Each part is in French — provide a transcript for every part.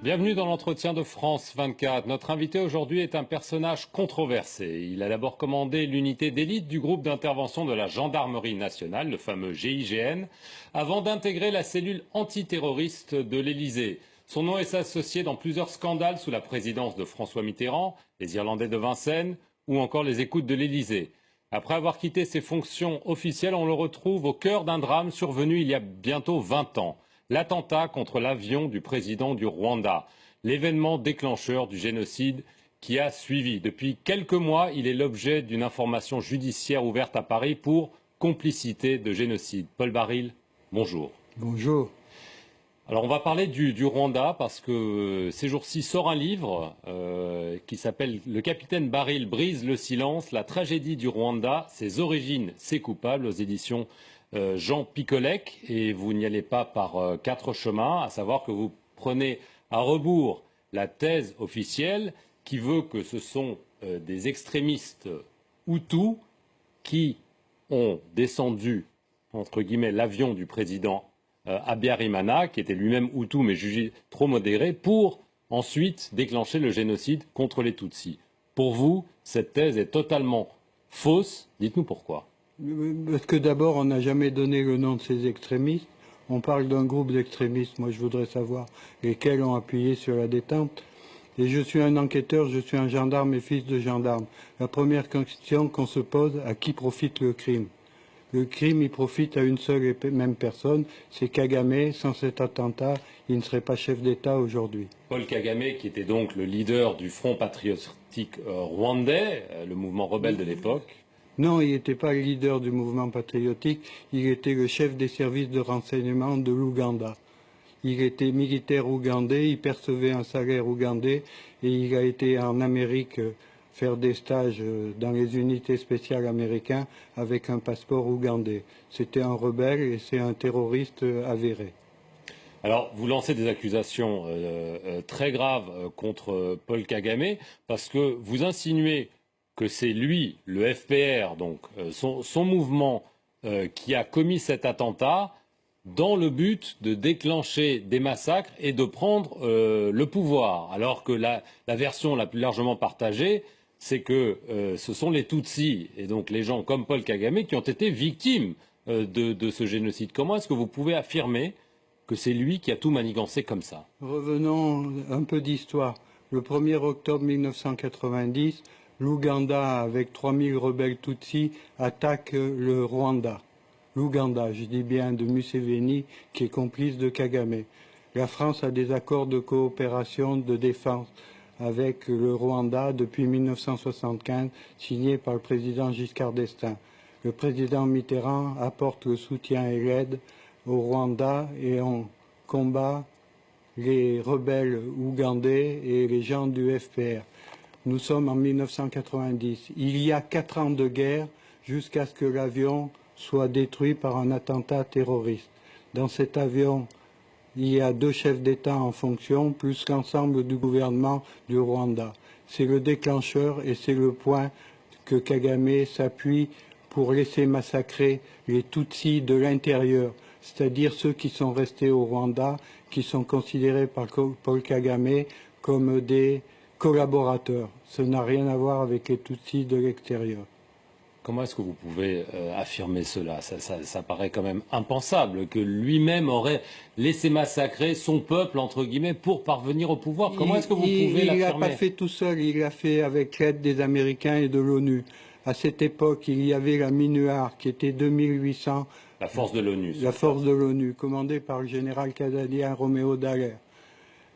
Bienvenue dans l'entretien de France 24. Notre invité aujourd'hui est un personnage controversé. Il a d'abord commandé l'unité d'élite du groupe d'intervention de la Gendarmerie nationale, le fameux GIGN, avant d'intégrer la cellule antiterroriste de l'Élysée. Son nom est associé dans plusieurs scandales sous la présidence de François Mitterrand, les Irlandais de Vincennes ou encore les écoutes de l'Élysée. Après avoir quitté ses fonctions officielles, on le retrouve au cœur d'un drame survenu il y a bientôt 20 ans. L'attentat contre l'avion du président du Rwanda, l'événement déclencheur du génocide qui a suivi. Depuis quelques mois, il est l'objet d'une information judiciaire ouverte à Paris pour complicité de génocide. Paul Baril, bonjour. Bonjour. Alors on va parler du Rwanda parce que ces jours-ci sort un livre qui s'appelle « Le capitaine Baril brise le silence, la tragédie du Rwanda, ses origines, ses coupables » aux éditions Jean Picolec, et vous n'y allez pas par quatre chemins, à savoir que vous prenez à rebours la thèse officielle qui veut que ce sont des extrémistes Hutus qui ont descendu, entre guillemets, l'avion du président Habyarimana, qui était lui-même Hutu mais jugé trop modéré, pour ensuite déclencher le génocide contre les Tutsis. Pour vous, cette thèse est totalement fausse. Dites-nous pourquoi. Parce que d'abord, on n'a jamais donné le nom de ces extrémistes. On parle d'un groupe d'extrémistes. Moi, je voudrais savoir lesquels ont appuyé sur la détente. Et je suis un enquêteur, je suis un gendarme et fils de gendarme. La première question qu'on se pose, à qui profite le crime? Le crime, il profite à une seule et même personne, c'est Kagame. Sans cet attentat, il ne serait pas chef d'État aujourd'hui. Paul Kagame, qui était donc le leader du Front patriotique rwandais, le mouvement rebelle de l'époque. Non, il n'était pas le leader du mouvement patriotique, il était le chef des services de renseignement de l'Ouganda. Il était militaire ougandais, il percevait un salaire ougandais et il a été en Amérique faire des stages dans les unités spéciales américaines avec un passeport ougandais. C'était un rebelle et c'est un terroriste avéré. Alors, vous lancez des accusations très graves contre Paul Kagame parce que vous insinuez que c'est lui, le FPR, donc son mouvement, qui a commis cet attentat dans le but de déclencher des massacres et de prendre le pouvoir. Alors que la version la plus largement partagée, c'est que ce sont les Tutsis, et donc les gens comme Paul Kagame, qui ont été victimes de ce génocide. Comment est-ce que vous pouvez affirmer que c'est lui qui a tout manigancé comme ça? Revenons un peu d'histoire. Le 1er octobre 1990, l'Ouganda, avec 3000 rebelles Tutsis, attaque le Rwanda. L'Ouganda, je dis bien, de Museveni, qui est complice de Kagame. La France a des accords de coopération de défense avec le Rwanda depuis 1975, signés par le président Giscard d'Estaing. Le président Mitterrand apporte le soutien et l'aide au Rwanda et on combat les rebelles ougandais et les gens du FPR. Nous sommes en 1990. Il y a 4 ans de guerre jusqu'à ce que l'avion soit détruit par un attentat terroriste. Dans cet avion, il y a 2 chefs d'État en fonction, plus l'ensemble du gouvernement du Rwanda. C'est le déclencheur et c'est le point que Kagame s'appuie pour laisser massacrer les Tutsis de l'intérieur, c'est-à-dire ceux qui sont restés au Rwanda, qui sont considérés par Paul Kagame comme des collaborateurs. Ça n'a rien à voir avec les Tutsis de l'extérieur. Comment est-ce que vous pouvez affirmer cela? Ça paraît quand même impensable que lui-même aurait laissé massacrer son peuple, entre guillemets, pour parvenir au pouvoir. Comment est-ce que vous pouvez l'affirmer? Il l'a pas fait tout seul, il l'a fait avec l'aide des Américains et de l'ONU. À cette époque, il y avait la MINUAR qui était 2800. La force de l'ONU. La force de l'ONU, commandée par le général canadien Roméo Dallaire.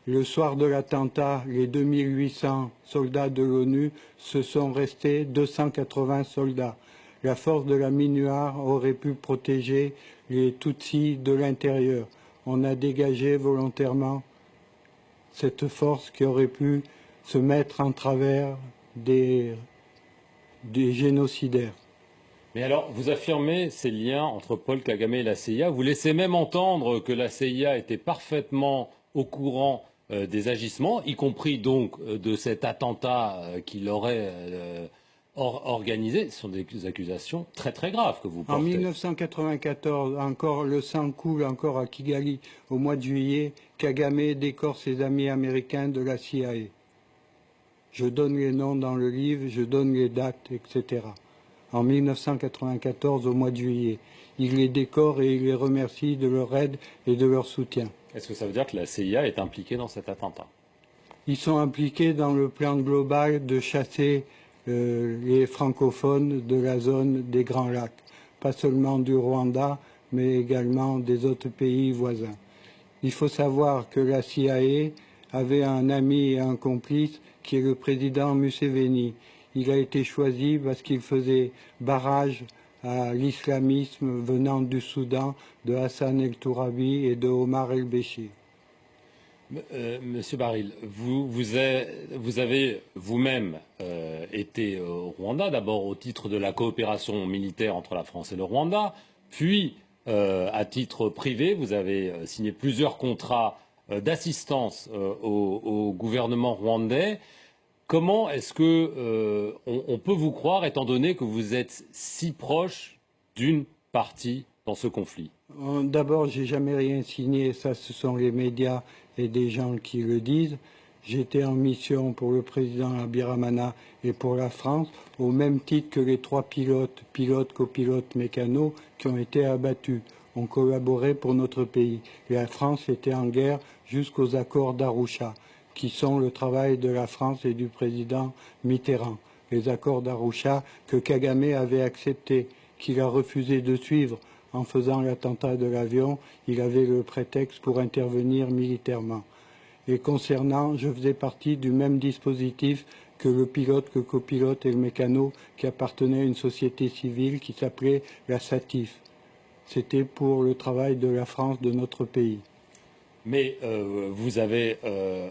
Le soir de l'attentat, les 2800 soldats de l'ONU se sont restés 280 soldats. La force de la MINUAR aurait pu protéger les Tutsis de l'intérieur. On a dégagé volontairement cette force qui aurait pu se mettre en travers des génocidaires. Mais alors, vous affirmez ces liens entre Paul Kagame et la CIA. Vous laissez même entendre que la CIA était parfaitement au courant des agissements, y compris donc de cet attentat qu'il aurait organisé. Ce sont des accusations très très graves que vous portez. En 1994, encore le sang coule encore à Kigali. Au mois de juillet, Kagame décore ses amis américains de la CIA. Je donne les noms dans le livre, je donne les dates, etc. En 1994, au mois de juillet, il les décore et il les remercie de leur aide et de leur soutien. Est-ce que ça veut dire que la CIA est impliquée dans cet attentat? Ils sont impliqués dans le plan global de chasser les francophones de la zone des Grands Lacs, pas seulement du Rwanda, mais également des autres pays voisins. Il faut savoir que la CIA avait un ami et un complice qui est le président Museveni. Il a été choisi parce qu'il faisait barrage à l'islamisme venant du Soudan, de Hassan el-Tourabi et de Omar el-Béchir. Monsieur Baril, vous avez vous-même été au Rwanda, d'abord au titre de la coopération militaire entre la France et le Rwanda, puis à titre privé, vous avez signé plusieurs contrats d'assistance au gouvernement rwandais. Comment est-ce que on peut vous croire, étant donné que vous êtes si proche d'une partie dans ce conflit? D'abord, j'ai jamais rien signé, ça ce sont les médias et des gens qui le disent. J'étais en mission pour le président Abiyaramana et pour la France, au même titre que les 3 pilotes, copilotes, mécanos, qui ont été abattus. On collaborait pour notre pays. La France était en guerre jusqu'aux accords d'Arusha, qui sont le travail de la France et du président Mitterrand. Les accords d'Arusha que Kagame avait acceptés, qu'il a refusé de suivre. En faisant l'attentat de l'avion, il avait le prétexte pour intervenir militairement. Et concernant, je faisais partie du même dispositif que le pilote, que le copilote et le mécano qui appartenait à une société civile qui s'appelait la SATIF. C'était pour le travail de la France, de notre pays. Mais vous avez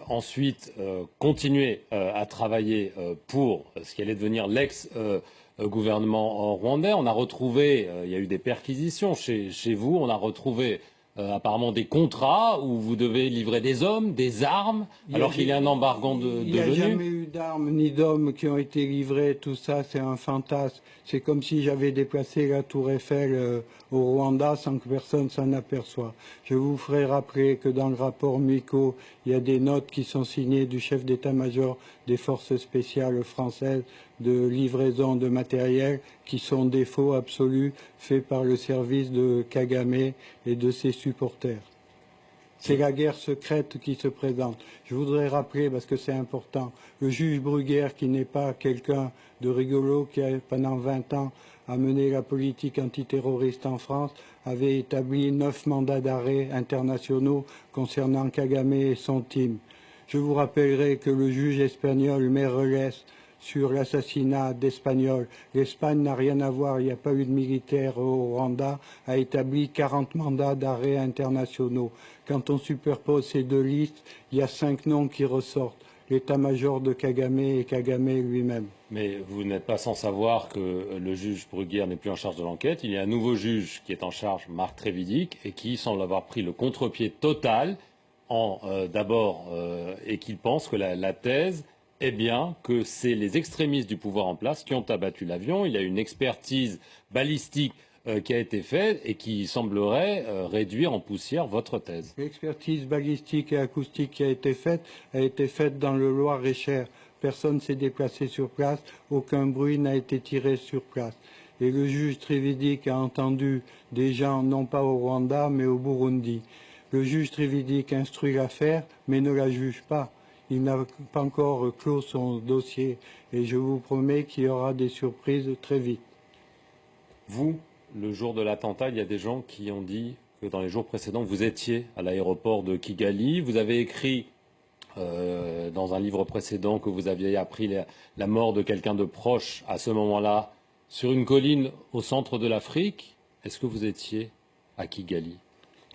ensuite continué à travailler pour ce qui allait devenir l'ex-gouvernement rwandais. On a retrouvé, il y a eu des perquisitions chez vous, on a retrouvé apparemment des contrats où vous devez livrer des hommes, des armes, alors qu'il y a un embargo de l'ONU. Il n'y a jamais eu d'armes ni d'hommes qui ont été livrés, tout ça c'est un fantasme. C'est comme si j'avais déplacé la tour Eiffel au Rwanda sans que personne s'en aperçoive. Je vous ferai rappeler que dans le rapport MICO, il y a des notes qui sont signées du chef d'état-major des forces spéciales françaises de livraison de matériel qui sont des faux absolus faits par le service de Kagame et de ses supporters. C'est la guerre secrète qui se présente. Je voudrais rappeler, parce que c'est important, le juge Bruguière, qui n'est pas quelqu'un de rigolo, qui a pendant 20 ans a mené la politique antiterroriste en France, avait établi 9 mandats d'arrêt internationaux concernant Kagame et son team. Je vous rappellerai que le juge espagnol Meirelles, sur l'assassinat d'Espagnols. L'Espagne n'a rien à voir, il n'y a pas eu de militaire au Rwanda, a établi 40 mandats d'arrêt internationaux. Quand on superpose ces deux listes, il y a 5 noms qui ressortent. L'état-major de Kagame et Kagame lui-même. Mais vous n'êtes pas sans savoir que le juge Bruguière n'est plus en charge de l'enquête. Il y a un nouveau juge qui est en charge, Marc Trévidic, et qui semble avoir pris le contre-pied total et qu'il pense que la thèse est bien que c'est les extrémistes du pouvoir en place qui ont abattu l'avion. Il y a une expertise balistique qui a été faite et qui semblerait réduire en poussière votre thèse. L'expertise balistique et acoustique qui a été faite dans le Loir-et-Cher. Personne ne s'est déplacé sur place, aucun bruit n'a été tiré sur place. Et le juge Trévidic a entendu des gens, non pas au Rwanda, mais au Burundi. Le juge Trévidic instruit l'affaire, mais ne la juge pas. Il n'a pas encore clos son dossier et je vous promets qu'il y aura des surprises très vite. Vous, le jour de l'attentat, il y a des gens qui ont dit que dans les jours précédents, vous étiez à l'aéroport de Kigali. Vous avez écrit dans un livre précédent que vous aviez appris la mort de quelqu'un de proche à ce moment-là sur une colline au centre de l'Afrique. Est-ce que vous étiez à Kigali ?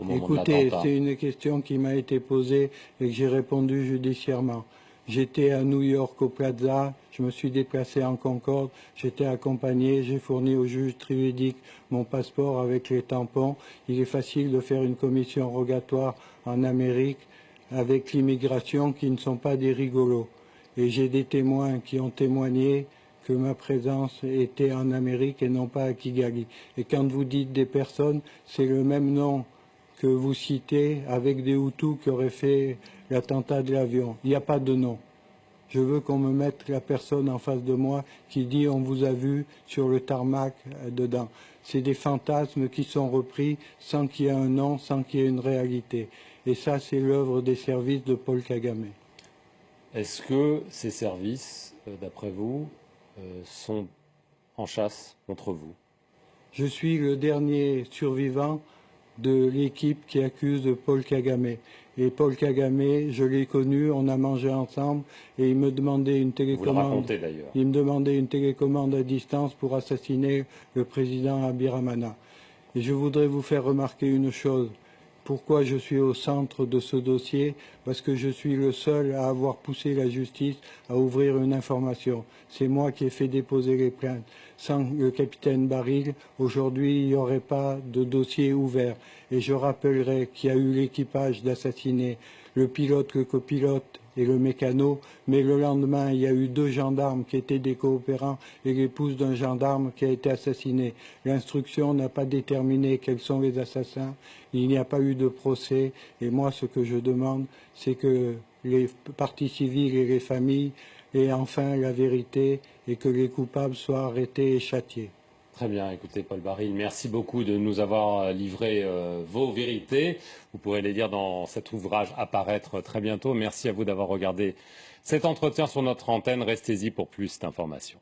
Écoutez, c'est une question qui m'a été posée et que j'ai répondu judiciairement. J'étais à New York au Plaza, je me suis déplacé en Concorde, j'étais accompagné, j'ai fourni au juge Trévidic mon passeport avec les tampons. Il est facile de faire une commission rogatoire en Amérique avec l'immigration qui ne sont pas des rigolos. Et j'ai des témoins qui ont témoigné que ma présence était en Amérique et non pas à Kigali. Et quand vous dites des personnes, c'est le même nom que vous citez avec des Hutus qui auraient fait l'attentat de l'avion. Il n'y a pas de nom. Je veux qu'on me mette la personne en face de moi qui dit on vous a vu sur le tarmac dedans. C'est des fantasmes qui sont repris sans qu'il y ait un nom, sans qu'il y ait une réalité. Et ça, c'est l'œuvre des services de Paul Kagame. Est-ce que ces services, d'après vous, sont en chasse contre vous? Je suis le dernier survivant de l'équipe qui accuse Paul Kagame. Et Paul Kagame, je l'ai connu, on a mangé ensemble et il me demandait une télécommande. Vous le racontez d'ailleurs. Il me demandait une télécommande à distance pour assassiner le président Abiramana. Et je voudrais vous faire remarquer une chose. Pourquoi je suis au centre de ce dossier? Parce que je suis le seul à avoir poussé la justice à ouvrir une information. C'est moi qui ai fait déposer les plaintes. Sans le capitaine Baril, aujourd'hui, il n'y aurait pas de dossier ouvert. Et je rappellerai qu'il y a eu l'équipage d'assassiner le pilote, le copilote et le mécano, mais le lendemain, il y a eu 2 gendarmes qui étaient des coopérants et l'épouse d'un gendarme qui a été assassiné. L'instruction n'a pas déterminé quels sont les assassins, il n'y a pas eu de procès, et moi, ce que je demande, c'est que les parties civiles et les familles aient enfin la vérité et que les coupables soient arrêtés et châtiés. Très bien, écoutez Paul Baril, merci beaucoup de nous avoir livré vos vérités. Vous pourrez les lire dans cet ouvrage à paraître très bientôt. Merci à vous d'avoir regardé cet entretien sur notre antenne. Restez-y pour plus d'informations.